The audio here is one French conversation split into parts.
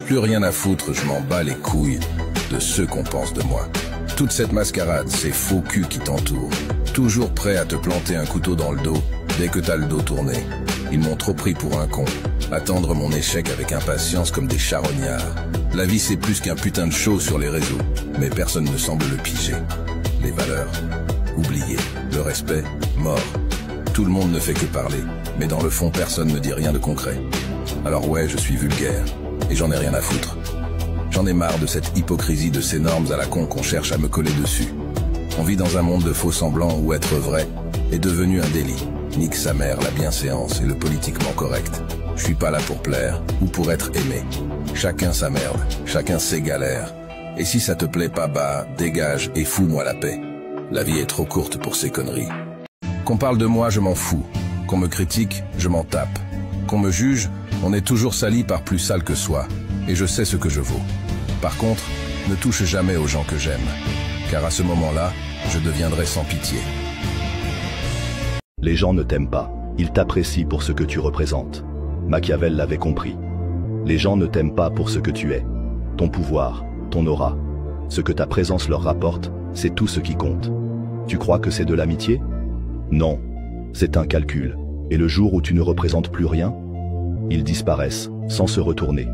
Plus rien à foutre, je m'en bats les couilles de ceux qu'on pense de moi. Toute cette mascarade, ces faux culs qui t'entourent, toujours prêts à te planter un couteau dans le dos dès que t'as le dos tourné. Ils m'ont trop pris pour un con, attendre mon échec avec impatience comme des charognards. La vie c'est plus qu'un putain de show sur les réseaux, mais personne ne semble le piger. Les valeurs, oubliées. Le respect, mort. Tout le monde ne fait que parler, mais dans le fond personne ne dit rien de concret. Alors ouais, je suis vulgaire, et j'en ai rien à foutre. J'en ai marre de cette hypocrisie de ces normes à la con qu'on cherche à me coller dessus. On vit dans un monde de faux semblants où être vrai est devenu un délit. Nique sa mère, la bienséance et le politiquement correct. Je suis pas là pour plaire ou pour être aimé. Chacun sa merde, chacun ses galères. Et si ça te plaît pas, bah, dégage et fous-moi la paix. La vie est trop courte pour ces conneries. Qu'on parle de moi, je m'en fous. Qu'on me critique, je m'en tape. Qu'on me juge, on est toujours sali par plus sale que soi. Et je sais ce que je vaux. Par contre, ne touche jamais aux gens que j'aime. Car à ce moment-là, je deviendrai sans pitié. Les gens ne t'aiment pas, ils t'apprécient pour ce que tu représentes. Machiavel l'avait compris. Les gens ne t'aiment pas pour ce que tu es. Ton pouvoir, ton aura, ce que ta présence leur rapporte, c'est tout ce qui compte. Tu crois que c'est de l'amitié? Non, c'est un calcul. Et le jour où tu ne représentes plus rien, ils disparaissent, sans se retourner.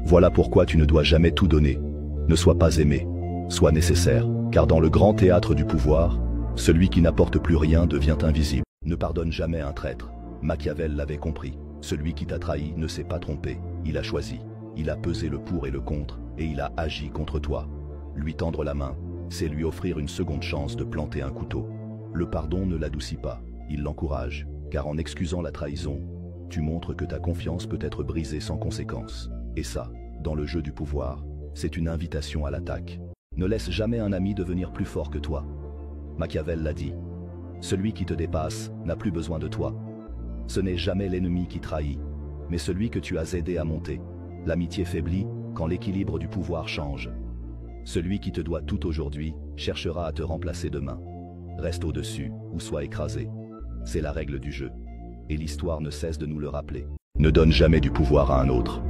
Voilà pourquoi tu ne dois jamais tout donner. Ne sois pas aimé, sois nécessaire, car dans le grand théâtre du pouvoir, celui qui n'apporte plus rien devient invisible. Ne pardonne jamais un traître. Machiavel l'avait compris. Celui qui t'a trahi ne s'est pas trompé. Il a choisi. Il a pesé le pour et le contre, et il a agi contre toi. Lui tendre la main, c'est lui offrir une seconde chance de planter un couteau. Le pardon ne l'adoucit pas, il l'encourage, car en excusant la trahison, tu montres que ta confiance peut être brisée sans conséquence. Et ça, dans le jeu du pouvoir, c'est une invitation à l'attaque. Ne laisse jamais un ami devenir plus fort que toi. Machiavel l'a dit. Celui qui te dépasse n'a plus besoin de toi. Ce n'est jamais l'ennemi qui trahit, mais celui que tu as aidé à monter. L'amitié faiblit quand l'équilibre du pouvoir change. Celui qui te doit tout aujourd'hui cherchera à te remplacer demain. Reste au-dessus ou sois écrasé. C'est la règle du jeu. Et l'histoire ne cesse de nous le rappeler. Ne donne jamais du pouvoir à un autre.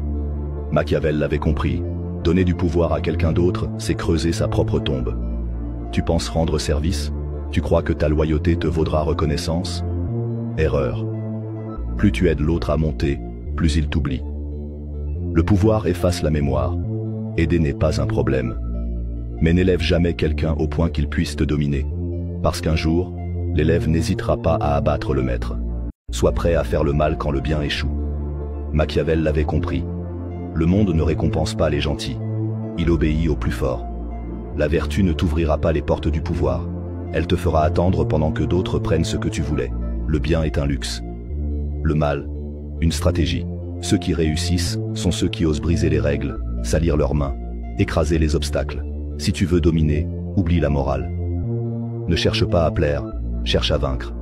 Machiavel l'avait compris. Donner du pouvoir à quelqu'un d'autre, c'est creuser sa propre tombe. Tu penses rendre service? Tu crois que ta loyauté te vaudra reconnaissance? Erreur. Plus tu aides l'autre à monter, plus il t'oublie. Le pouvoir efface la mémoire. Aider n'est pas un problème. Mais n'élève jamais quelqu'un au point qu'il puisse te dominer. Parce qu'un jour, l'élève n'hésitera pas à abattre le maître. Sois prêt à faire le mal quand le bien échoue. Machiavel l'avait compris. Le monde ne récompense pas les gentils. Il obéit au plus fort. La vertu ne t'ouvrira pas les portes du pouvoir. Elle te fera attendre pendant que d'autres prennent ce que tu voulais. Le bien est un luxe. Le mal, une stratégie. Ceux qui réussissent sont ceux qui osent briser les règles, salir leurs mains, écraser les obstacles. Si tu veux dominer, oublie la morale. Ne cherche pas à plaire, cherche à vaincre.